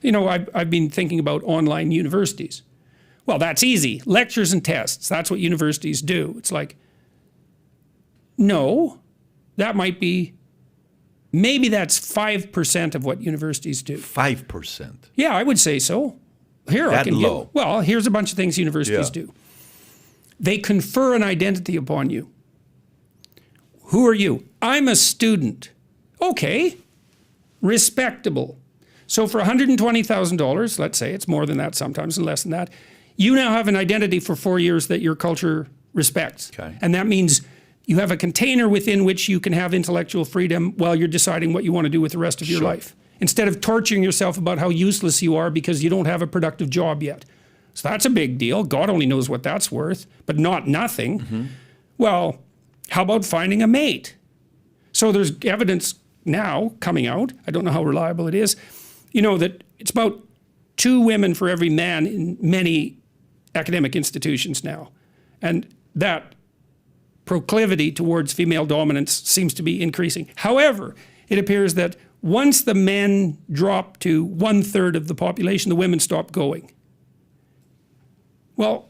You know, I've been thinking about online universities. Well, that's easy. Lectures and tests. That's what universities do. It's like, no, that might be, maybe that's 5% of what universities do. 5%? Yeah, I would say so. Here, that low? Well, here's a bunch of things universities do. They confer an identity upon you. Who are you? I'm a student. Okay, respectable. So for $120,000, let's say, it's more than that sometimes and less than that, you now have an identity for 4 years that your culture respects. Okay. And that means you have a container within which you can have intellectual freedom while you're deciding what you want to do with the rest of your life. Instead of torturing yourself about how useless you are because you don't have a productive job yet. So that's a big deal. God only knows what that's worth, but not nothing. Well, how about finding a mate? So there's evidence now coming out, I don't know how reliable it is, you know, that it's about 2 women for every man in many academic institutions now. And that proclivity towards female dominance seems to be increasing. However, it appears that once the men drop to 1/3 of the population, the women stop going. Well,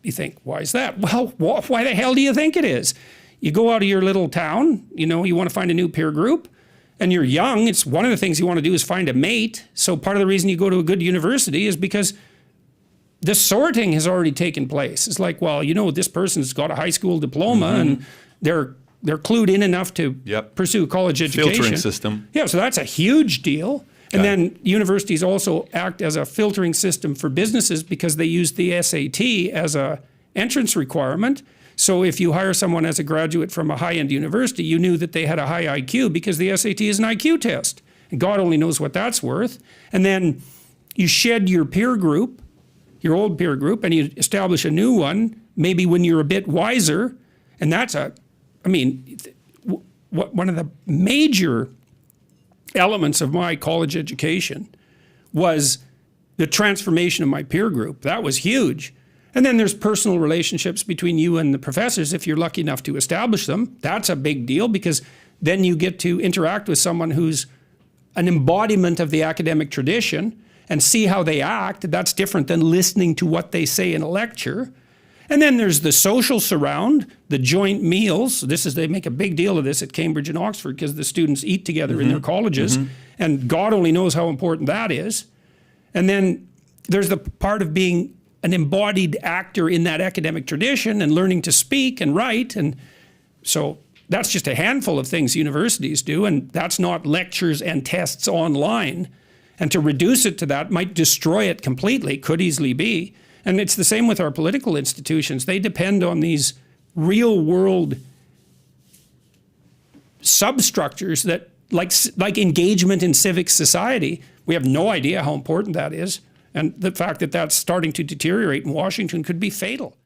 you think, why is that? Well, why the hell do you think it is? You go out of your little town, you know, you want to find a new peer group, and you're young. It's one of the things you want to do is find a mate. So part of the reason you go to a good university is because the sorting has already taken place. It's like, well, you know, this person's got a high school diploma and they're clued in enough to pursue college education. Filtering system. Yeah, so that's a huge deal. And then universities also act as a filtering system for businesses because they use the SAT as a entrance requirement. So if you hire someone as a graduate from a high-end university, you knew that they had a high IQ because the SAT is an IQ test. And God only knows what that's worth. And then you shed your peer group, your old peer group, and you establish a new one, maybe when you're a bit wiser. And that's I mean, one of the major elements of my college education was the transformation of my peer group. That was huge. And then there's personal relationships between you and the professors if you're lucky enough to establish them. That's a big deal because then you get to interact with someone who's an embodiment of the academic tradition and see how they act. That's different than listening to what they say in a lecture. And then there's the social surround, the joint meals. They make a big deal of this at Cambridge and Oxford because the students eat together in their colleges. And God only knows how important that is. And then there's the part of being an embodied actor in that academic tradition and learning to speak and write. And so that's just a handful of things universities do. And that's not lectures and tests online. And to reduce it to that might destroy it completely, could easily be. And it's the same with our political institutions. They depend on these real world substructures that, like engagement in civic society, we have no idea how important that is. And the fact that that's starting to deteriorate in Washington could be fatal.